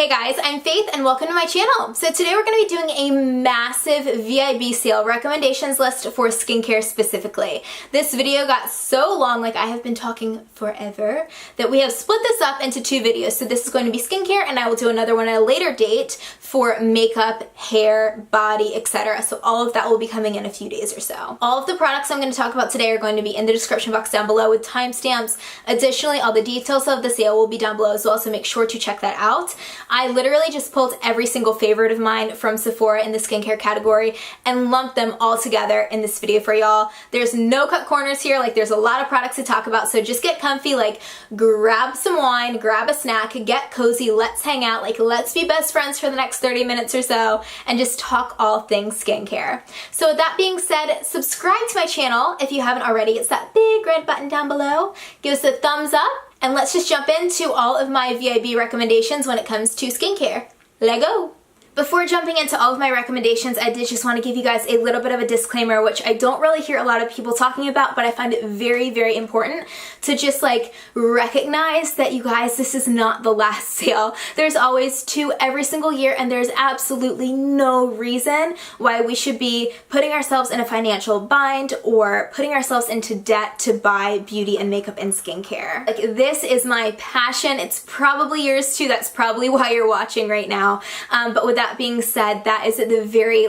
Hey guys, I'm Faith and welcome to my channel. So today we're going to be doing a massive VIB sale recommendations list for skincare specifically. This video got so long, like I have been talking forever, that we have split this up into two videos. So this is going to be skincare and I will do another one at a later date for makeup, hair, body, etc. So all of that will be coming in a few days or so. All of the products I'm going to talk about today are going to be in the description box down below with timestamps. Additionally, all the details of the sale will be down below as well, so make sure to check that out. I literally just pulled every single favorite of mine from Sephora in the skincare category and lumped them all together in this video for y'all. There's no cut corners here, like there's a lot of products to talk about, so just get comfy, like grab some wine, grab a snack, get cozy, let's hang out, like let's be best friends for the next 30 minutes or so and just talk all things skincare. So with that being said, subscribe to my channel if you haven't already. It's that big red button down below. Give us a thumbs up. And let's just jump into all of my VIB recommendations when it comes to skincare. Let's go! Before jumping into all of my recommendations, I did just want to give you guys a little bit of a disclaimer, which I don't really hear a lot of people talking about, but I find it very, very important to just like recognize that you guys, this is not the last sale. There's always two every single year, and there's absolutely no reason why we should be putting ourselves in a financial bind or putting ourselves into debt to buy beauty and makeup and skincare. Like, this is my passion. It's probably yours too. That's probably why you're watching right now. But with that being said, that is at the very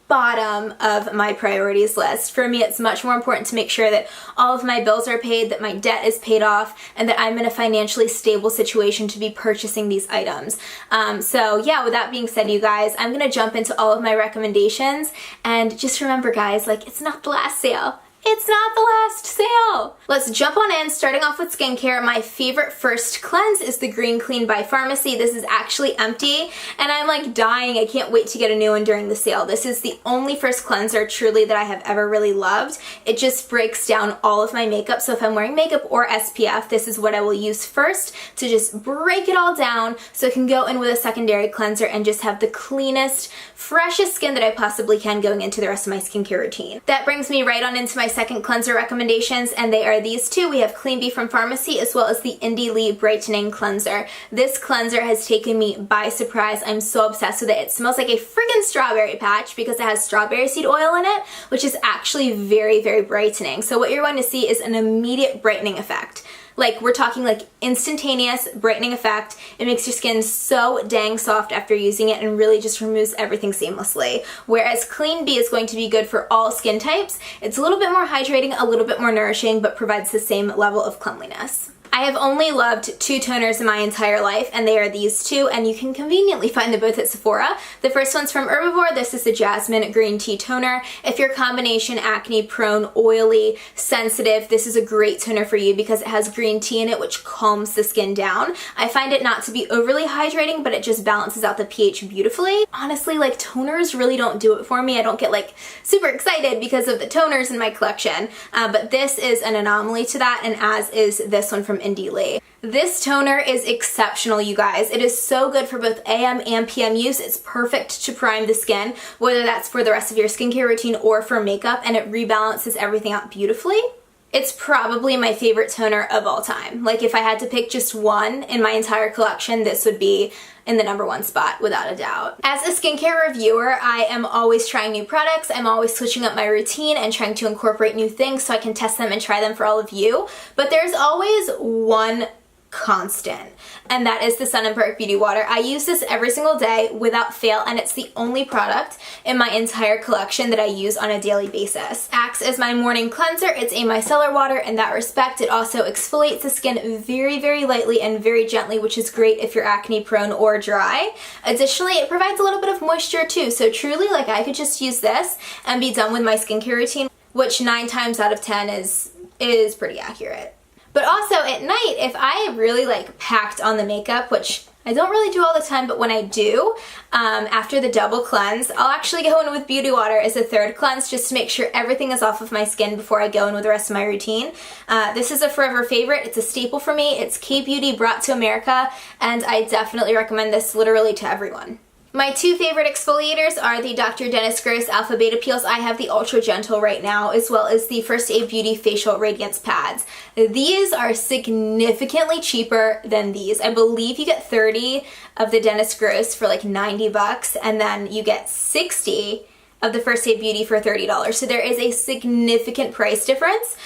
bottom of my priorities list. For me, it's much more important to make sure that all of my bills are paid, that my debt is paid off, and that I'm in a financially stable situation to be purchasing these items. So yeah, with that being said, you guys, I'm gonna jump into all of my recommendations, and just remember guys, like, it's not the last sale. It's not the last sale! Let's jump on in, starting off with skincare. My favorite first cleanse is the Green Clean by Farmacy. This is actually empty, and I'm like dying. I can't wait to get a new one during the sale. This is the only first cleanser truly that I have ever really loved. It just breaks down all of my makeup, so if I'm wearing makeup or SPF, this is what I will use first to just break it all down so I can go in with a secondary cleanser and just have the cleanest, freshest skin that I possibly can going into the rest of my skincare routine. That brings me right on into my second cleanser recommendations, and they are these two. We have Clean Bee from Farmacy as well as the Indie Lee Brightening Cleanser. This cleanser has taken me by surprise. I'm so obsessed with it. It smells like a freaking strawberry patch because it has strawberry seed oil in it, which is actually very, very brightening. So what you're going to see is an immediate brightening effect. Like, we're talking like instantaneous brightening effect. It makes your skin so dang soft after using it and really just removes everything seamlessly. Whereas Clean Bee is going to be good for all skin types. It's a little bit more hydrating, a little bit more nourishing, but provides the same level of cleanliness. I have only loved two toners in my entire life, and they are these two, and you can conveniently find them both at Sephora. The first one's from Herbivore. This is the Jasmine Green Tea Toner. If you're combination acne prone, oily, sensitive, this is a great toner for you because it has green tea in it, which calms the skin down. I find it not to be overly hydrating, but it just balances out the pH beautifully. Honestly, like, toners really don't do it for me. I don't get like super excited because of the toners in my collection, but this is an anomaly to that, and as is this one from Indie Lee. This toner is exceptional, you guys. It is so good for both AM and PM use. It's perfect to prime the skin, whether that's for the rest of your skincare routine or for makeup, and it rebalances everything out beautifully. It's probably my favorite toner of all time. Like, if I had to pick just one in my entire collection, this would be in the #1 spot without a doubt. As a skincare reviewer, I am always trying new products. I'm always switching up my routine and trying to incorporate new things so I can test them and try them for all of you. But there's always one constant, and that is the Sun & Perk Beauty Water. I use this every single day without fail, and it's the only product in my entire collection that I use on a daily basis. Acts as my morning cleanser. It's a micellar water in that respect. It also exfoliates the skin very, very lightly and very gently, which is great if you're acne prone or dry. Additionally, it provides a little bit of moisture too, so truly, like, I could just use this and be done with my skincare routine, which 9 times out of 10 is pretty accurate. But also at night, if I really like packed on the makeup, which I don't really do all the time, but when I do, after the double cleanse, I'll actually go in with Beauty Water as a third cleanse just to make sure everything is off of my skin before I go in with the rest of my routine. This is a forever favorite. It's a staple for me. It's K-Beauty brought to America, and I definitely recommend this literally to everyone. My two favorite exfoliators are the Dr. Dennis Gross Alpha Beta Peels. I have the Ultra Gentle right now, as well as the First Aid Beauty Facial Radiance Pads. These are significantly cheaper than these. I believe you get 30 of the Dennis Gross for like 90 bucks, and then you get 60 of the First Aid Beauty for $30. So there is a significant price difference.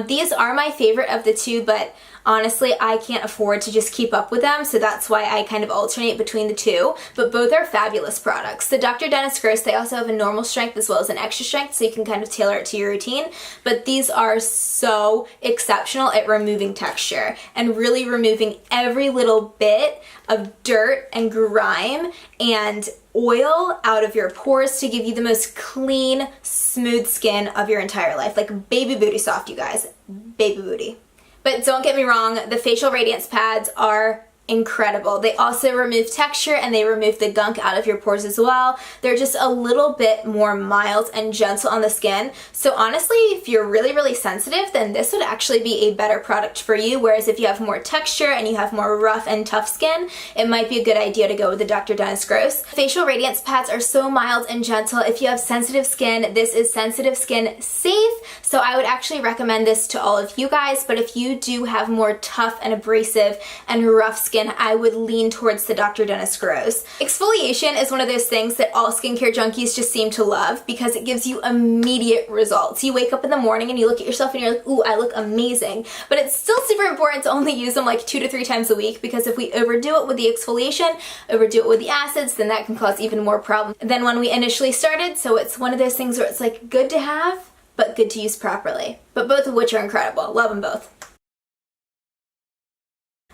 These are my favorite of the two, but honestly, I can't afford to just keep up with them, so that's why I kind of alternate between the two, but both are fabulous products. The Dr. Dennis Gross, they also have a normal strength as well as an extra strength, so you can kind of tailor it to your routine, but these are so exceptional at removing texture and really removing every little bit of dirt and grime and oil out of your pores to give you the most clean, smooth skin of your entire life. Like baby booty soft, you guys. Baby booty. But don't get me wrong, the facial radiance pads are incredible. They also remove texture and they remove the gunk out of your pores as well. They're just a little bit more mild and gentle on the skin. So honestly, if you're really, really sensitive, then this would actually be a better product for you. Whereas if you have more texture and you have more rough and tough skin, it might be a good idea to go with the Dr. Dennis Gross. Facial radiance pads are so mild and gentle. If you have sensitive skin, this is sensitive skin safe. So I would actually recommend this to all of you guys. But if you do have more tough and abrasive and rough skin, I would lean towards the Dr. Dennis Gross. Exfoliation is one of those things that all skincare junkies just seem to love because it gives you immediate results. You wake up in the morning and you look at yourself and you're like, ooh, I look amazing. But it's still super important to only use them like 2 to 3 times a week, because if we overdo it with the exfoliation, overdo it with the acids, then that can cause even more problems than when we initially started. So it's one of those things where it's like good to have, but good to use properly. But both of which are incredible. Love them both.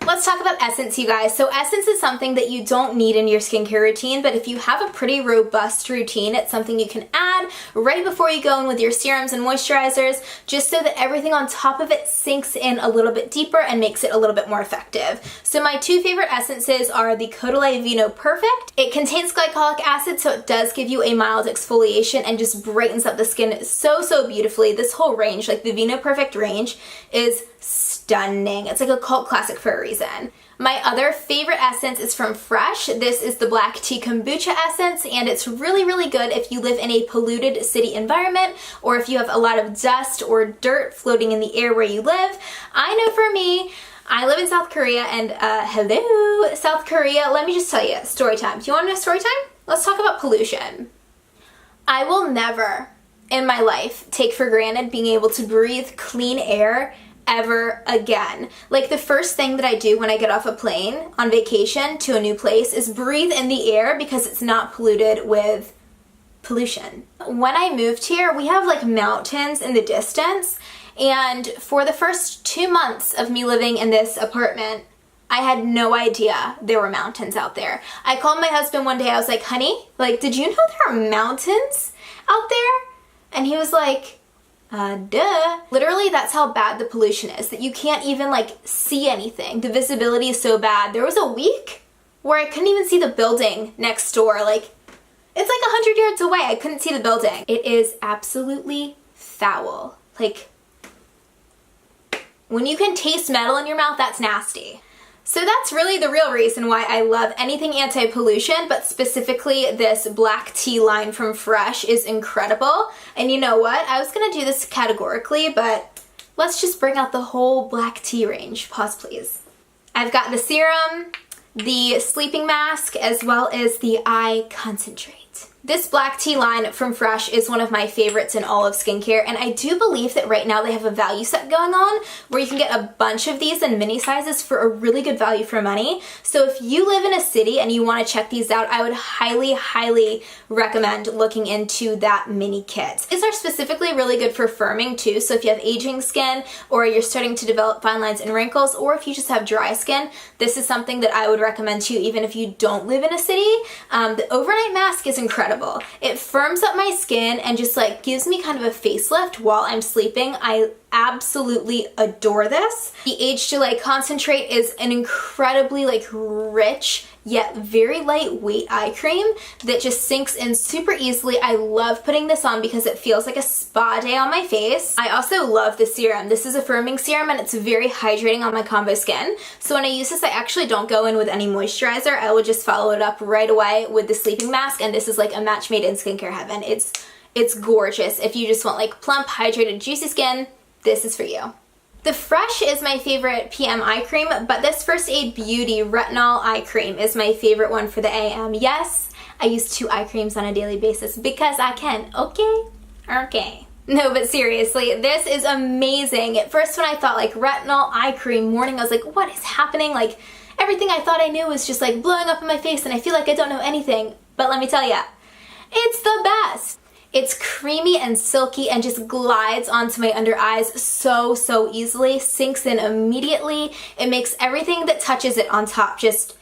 Let's talk about essence, you guys. So essence is something that you don't need in your skincare routine, but if you have a pretty robust routine, it's something you can add right before you go in with your serums and moisturizers, just so that everything on top of it sinks in a little bit deeper and makes it a little bit more effective. So my two favorite essences are the Caudalie Vinoperfect. It contains glycolic acid, so it does give you a mild exfoliation and just brightens up the skin so, so beautifully. This whole range, like the Vinoperfect range, is stunning. It's like a cult classic for a reason. My other favorite essence is from Fresh. This is the Black Tea Kombucha essence, and it's really, really good if you live in a polluted city environment or if you have a lot of dust or dirt floating in the air where you live. I know for me, I live in South Korea, and hello, South Korea. Let me just tell you, story time. Do you want to know story time? Let's talk about pollution. I will never in my life take for granted being able to breathe clean air ever again. Like the first thing that I do when I get off a plane on vacation to a new place is breathe in the air because it's not polluted with pollution. When I moved here, we have like mountains in the distance, and for the first 2 months of me living in this apartment, I had no idea there were mountains out there. I called my husband one day, I was like, honey, like, did you know there are mountains out there? And he was like, duh. Literally, that's how bad the pollution is, that you can't even like see anything. The visibility is so bad. There was a week where I couldn't even see the building next door. Like, it's like 100 yards away. I couldn't see the building. It is absolutely foul. Like, when you can taste metal in your mouth, that's nasty. So that's really the real reason why I love anything anti-pollution, but specifically this black tea line from Fresh is incredible. And you know what? I was gonna do this categorically, but let's just bring out the whole black tea range. Pause, please. I've got the serum, the sleeping mask, as well as the eye concentrate. This black tea line from Fresh is one of my favorites in all of skincare, and I do believe that right now they have a value set going on where you can get a bunch of these in mini sizes for a really good value for money. So if you live in a city and you want to check these out, I would highly, highly recommend looking into that mini kit. These are specifically really good for firming too, so if you have aging skin or you're starting to develop fine lines and wrinkles, or if you just have dry skin, this is something that I would recommend to you even if you don't live in a city. The overnight mask is incredible. It firms up my skin and just like gives me kind of a facelift while I'm sleeping. I absolutely adore this. The Age Delay Concentrate is an incredibly like rich yet very lightweight eye cream that just sinks in super easily. I love putting this on because it feels like a spa day on my face. I also love the serum. This is a firming serum and it's very hydrating on my combo skin. So when I use this, I actually don't go in with any moisturizer. I will just follow it up right away with the sleeping mask, and this is like a match made in skincare heaven. It's gorgeous. If you just want like plump, hydrated, juicy skin, this is for you. The Fresh is my favorite PM eye cream, but this First Aid Beauty Retinol eye cream is my favorite one for the AM. Yes, I use 2 eye creams on a daily basis because I can, okay? Okay. No, but seriously, this is amazing. At first when I thought like retinol eye cream morning, I was like, what is happening? Like everything I thought I knew was just like blowing up in my face and I feel like I don't know anything. But let me tell ya, it's the best. It's creamy and silky and just glides onto my under eyes so easily, sinks in immediately. It makes everything that touches it on top just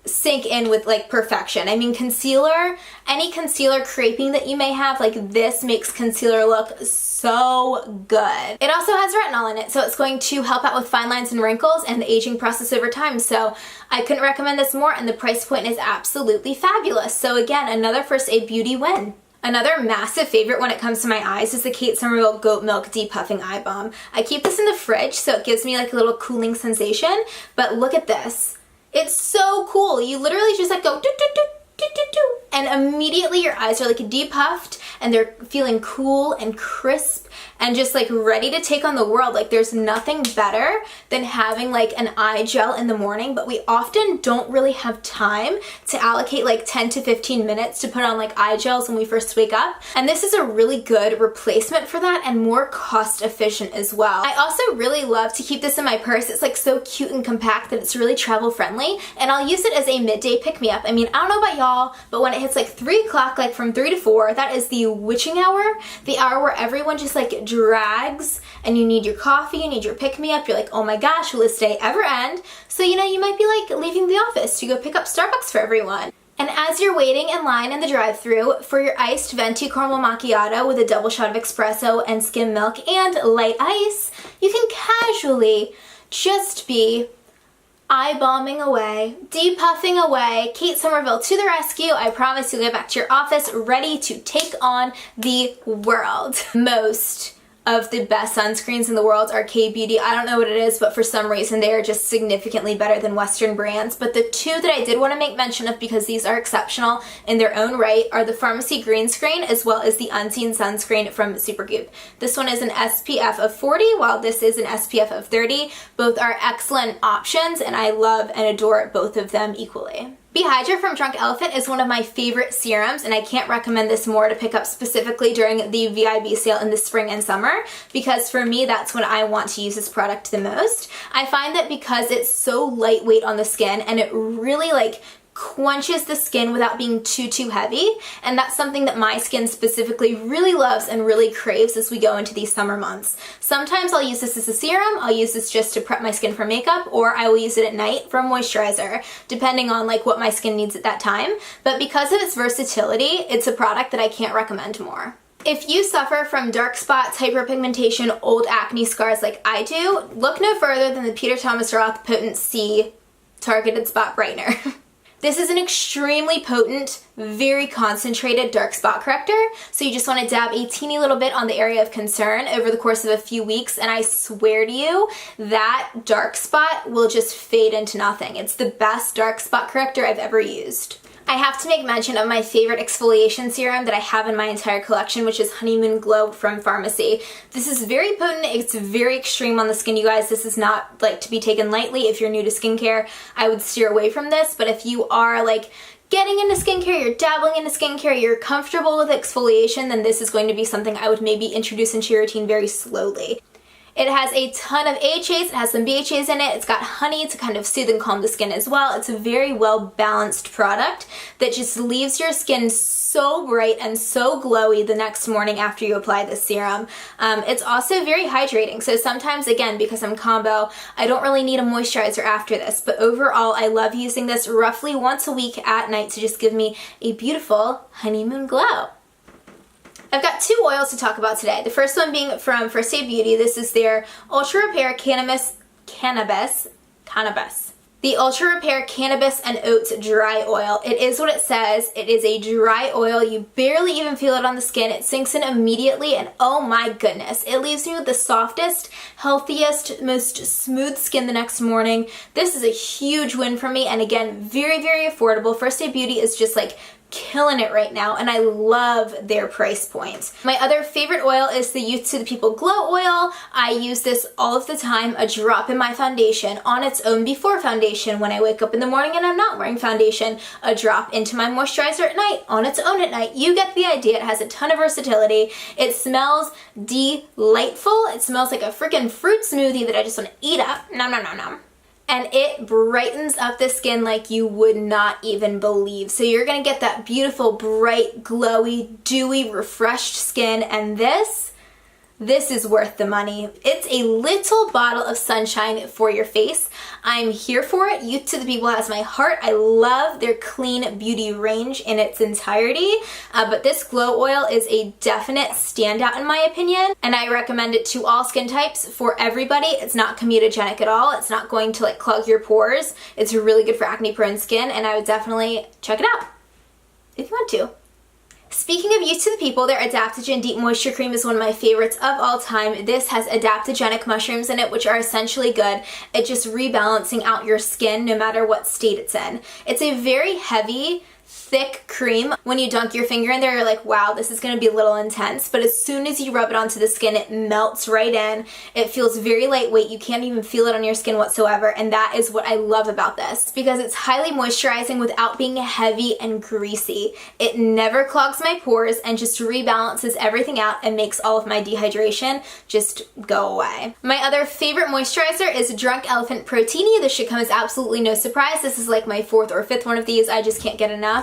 sink in with like perfection. I mean, concealer, any concealer creping that you may have, like this makes concealer look so good. It also has retinol in it, so it's going to help out with fine lines and wrinkles and the aging process over time. So I couldn't recommend this more, and the price point is absolutely fabulous. So again, another First Aid Beauty win. Another massive favorite when it comes to my eyes is the Kate Somerville Goat Milk Depuffing Eye Balm. I keep this in the fridge so it gives me like a little cooling sensation, but look at this. It's so cool. You literally just like go do do do do do do, and immediately your eyes are like depuffed and they're feeling cool and crisp and just like ready to take on the world. Like there's nothing better than having like an eye gel in the morning, but we often don't really have time to allocate like 10 to 15 minutes to put on like eye gels when we first wake up. And this is a really good replacement for that and more cost efficient as well. I also really love to keep this in my purse. It's like so cute and compact that it's really travel friendly, and I'll use it as a midday pick-me-up. I mean, I don't know about y'all, but when it hits like 3 o'clock, like from 3 to 4, that is the witching hour, the hour where everyone just like drags and you need your coffee, you need your pick-me-up, you're like, oh my gosh, will this day ever end? So you know, you might be like leaving the office to go pick up Starbucks for everyone. And as you're waiting in line in the drive-thru for your iced venti caramel macchiato with a double shot of espresso and skim milk and light ice, you can casually just be eye balming away, depuffing away, Kate Somerville to the rescue. I promise you'll get back to your office ready to take on the world. Most of the best sunscreens in the world are K-Beauty. I don't know what it is, but for some reason they are just significantly better than Western brands. But the 2 that I did want to make mention of, because these are exceptional in their own right, are the Farmacy Green Screen as well as the Unseen Sunscreen from Supergoop. This one is an SPF of 40 while this is an SPF of 30. Both are excellent options and I love and adore both of them equally. B-Hydra from Drunk Elephant is one of my favorite serums, and I can't recommend this more to pick up specifically during the VIB sale in the spring and summer, because for me that's when I want to use this product the most. I find that because it's so lightweight on the skin and it really like quenches the skin without being too heavy, and that's something that my skin specifically really loves and really craves as we go into these summer months. Sometimes I'll use this as a serum, I'll use this just to prep my skin for makeup, or I will use it at night for a moisturizer, depending on like what my skin needs at that time. But because of its versatility, it's a product that I can't recommend more. If you suffer from dark spots, hyperpigmentation, old acne scars like I do, look no further than the Peter Thomas Roth Potent C Targeted Spot Brightener. This is an extremely potent, very concentrated dark spot corrector, so you just want to dab a teeny little bit on the area of concern over the course of a few weeks, and I swear to you, that dark spot will just fade into nothing. It's the best dark spot corrector I've ever used. I have to make mention of my favorite exfoliation serum that I have in my entire collection, which is Honeymoon Glow from Farmacy. This is very potent, it's very extreme on the skin, you guys. This is not like to be taken lightly. If you're new to skincare, I would steer away from this, but if you are like getting into skincare, you're dabbling into skincare, you're comfortable with exfoliation, then this is going to be something I would maybe introduce into your routine very slowly. It has a ton of AHAs, it has some BHAs in it, it's got honey to kind of soothe and calm the skin as well. It's a very well balanced product that just leaves your skin so bright and so glowy the next morning after you apply this serum. It's also very hydrating, so sometimes, again, because I'm combo, I don't really need a moisturizer after this, but overall I love using this roughly once a week at night to just give me a beautiful honeymoon glow. I've got two oils to talk about today. The first one being from First Aid Beauty. This is their Ultra Repair Cannabis. The Ultra Repair Cannabis and Oats Dry Oil. It is what it says. It is a dry oil. You barely even feel it on the skin. It sinks in immediately, and oh my goodness, it leaves me with the softest, healthiest, most smooth skin the next morning. This is a huge win for me, and again, very, very affordable. First Aid Beauty is just like killing it right now, and I love their price point. My other favorite oil is the Youth to the People Glow Oil. I use this all of the time, a drop in my foundation on its own before foundation when I wake up in the morning and I'm not wearing foundation, a drop into my moisturizer at night on its own at night. You get the idea. It has a ton of versatility. It smells delightful. It smells like a freaking fruit smoothie that I just want to eat up. Nom nom nom nom. And it brightens up the skin like you would not even believe. So you're gonna get that beautiful, bright, glowy, dewy, refreshed skin, and this is worth the money. It's a little bottle of sunshine for your face. I'm here for it. Youth to the People has my heart. I love their clean beauty range in its entirety, but this glow oil is a definite standout in my opinion, and I recommend it to all skin types for everybody. It's not comedogenic at all. It's not going to like clog your pores. It's really good for acne prone skin, and I would definitely check it out if you want to. Speaking of Youth to the People, their Adaptogen Deep Moisture Cream is one of my favorites of all time. This has adaptogenic mushrooms in it, which are essentially good at just rebalancing out your skin no matter what state it's in. It's a very heavy, thick cream. When you dunk your finger in there, you're like, wow, this is going to be a little intense. But as soon as you rub it onto the skin, it melts right in. It feels very lightweight. You can't even feel it on your skin whatsoever. And that is what I love about this, because it's highly moisturizing without being heavy and greasy. It never clogs my pores and just rebalances everything out and makes all of my dehydration just go away. My other favorite moisturizer is Drunk Elephant Protini. This should come as absolutely no surprise. This is like my fourth or fifth one of these. I just can't get enough.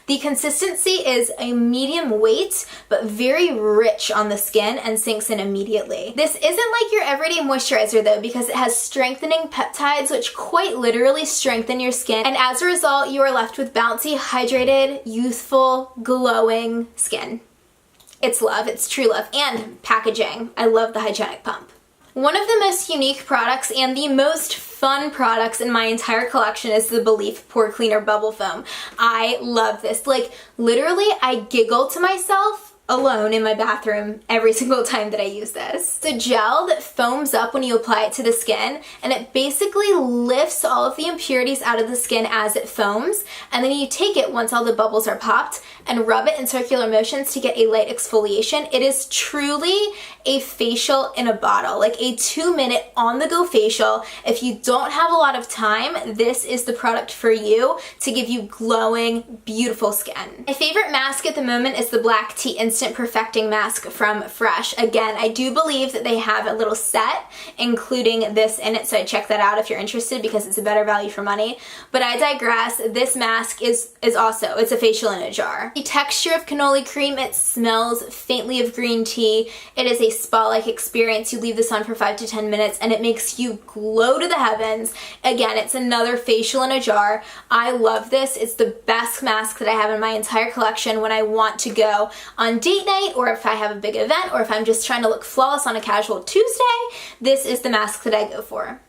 The consistency is a medium weight, but very rich on the skin and sinks in immediately. This isn't like your everyday moisturizer though, because it has strengthening peptides, which quite literally strengthen your skin. And as a result, you are left with bouncy, hydrated, youthful, glowing skin. It's love, it's true love. And packaging. I love the hygienic pump. One of the most unique products and the most fun products in my entire collection is the Belif Pore Cleaner Bubble Foam. I love this. Like, literally, I giggle to myself alone in my bathroom every single time that I use this. It's a gel that foams up when you apply it to the skin, and it basically lifts all of the impurities out of the skin as it foams, and then you take it once all the bubbles are popped and rub it in circular motions to get a light exfoliation. It is truly a facial in a bottle, like a 2-minute on-the-go facial. If you don't have a lot of time, this is the product for you to give you glowing, beautiful skin. My favorite mask at the moment is the Black Tea Instant Perfecting Mask from Fresh. Again, I do believe that they have a little set including this in it, so check that out if you're interested because it's a better value for money. But I digress. This mask is also, it's a facial in a jar. The texture of cannoli cream, it smells faintly of green tea. It is a spa-like experience. You leave this on for 5 to 10 minutes and it makes you glow to the heavens. Again, it's another facial in a jar. I love this. It's the best mask that I have in my entire collection when I want to go on date night, or if I have a big event, or if I'm just trying to look flawless on a casual Tuesday. This is the mask that I go for.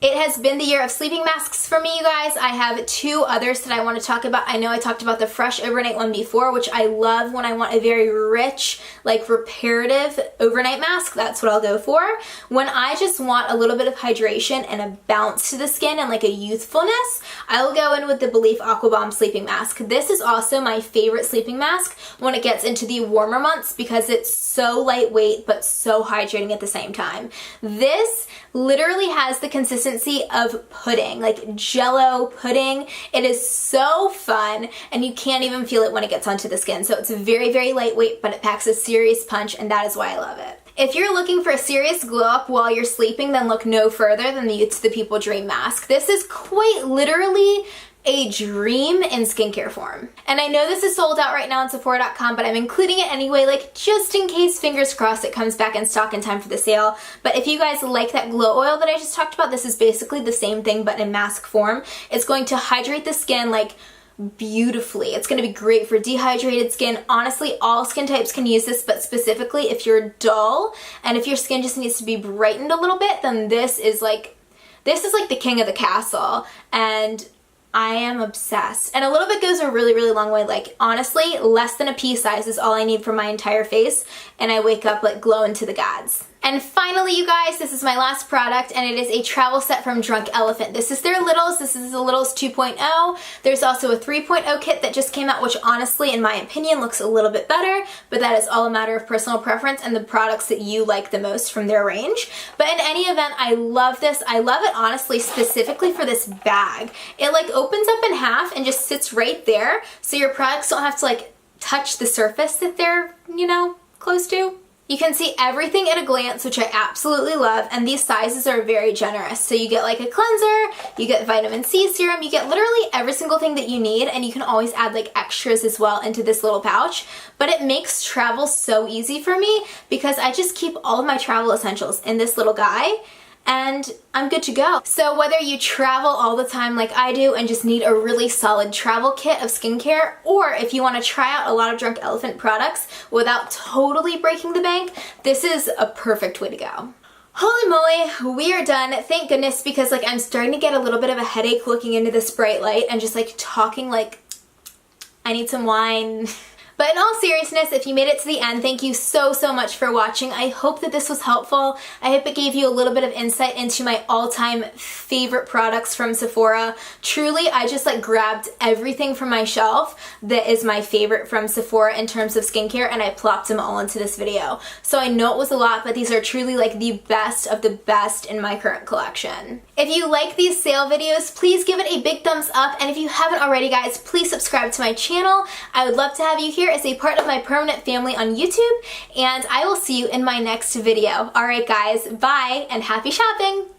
It has been the year of sleeping masks for me, you guys. I have 2 others that I want to talk about. I know I talked about the Fresh Overnight one before, which I love when I want a very rich, like reparative overnight mask. That's what I'll go for. When I just want a little bit of hydration and a bounce to the skin and like a youthfulness, I will go in with the Belif Aqua Balm sleeping mask. This is also my favorite sleeping mask when it gets into the warmer months because it's so lightweight but so hydrating at the same time. This literally has the consistency of pudding, like Jello pudding. It is so fun and you can't even feel it when it gets onto the skin. So it's very, very lightweight, but it packs a serious punch, and that is why I love it. If you're looking for a serious glow up while you're sleeping, then look no further than the Youth to the People Dream Mask. This is quite literally a dream in skincare form. And I know this is sold out right now on Sephora.com, but I'm including it anyway, like just in case, fingers crossed, it comes back in stock in time for the sale. But if you guys like that glow oil that I just talked about, this is basically the same thing but in mask form. It's going to hydrate the skin like beautifully. It's going to be great for dehydrated skin. Honestly, all skin types can use this, but specifically if you're dull and if your skin just needs to be brightened a little bit, then this is like the king of the castle, and I am obsessed. And a little bit goes a really, really long way. Like, honestly, less than a pea size is all I need for my entire face, and I wake up like glowing to the gods. And finally, you guys, this is my last product, and it is a travel set from Drunk Elephant. This is their Littles. This is the Littles 2.0. There's also a 3.0 kit that just came out, which honestly, in my opinion, looks a little bit better, but that is all a matter of personal preference and the products that you like the most from their range. But in any event, I love this. I love it, honestly, specifically for this bag. It like opens up in half and just sits right there, so your products don't have to like touch the surface that they're, you know, close to. You can see everything at a glance, which I absolutely love, and these sizes are very generous. So you get like a cleanser, you get vitamin C serum, you get literally every single thing that you need, and you can always add like extras as well into this little pouch. But it makes travel so easy for me because I just keep all of my travel essentials in this little guy, and I'm good to go. So whether you travel all the time like I do and just need a really solid travel kit of skincare, or if you want to try out a lot of Drunk Elephant products without totally breaking the bank, this is a perfect way to go. Holy moly, we are done. Thank goodness, because like I'm starting to get a little bit of a headache looking into this bright light and just like talking like I need some wine. But in all seriousness, if you made it to the end, thank you so, so much for watching. I hope that this was helpful. I hope it gave you a little bit of insight into my all-time favorite products from Sephora. Truly, I just like grabbed everything from my shelf that is my favorite from Sephora in terms of skincare, and I plopped them all into this video. So I know it was a lot, but these are truly like the best of the best in my current collection. If you like these sale videos, please give it a big thumbs up, and if you haven't already, guys, please subscribe to my channel. I would love to have you here as a part of my permanent family on YouTube, and I will see you in my next video. Alright guys, bye and happy shopping!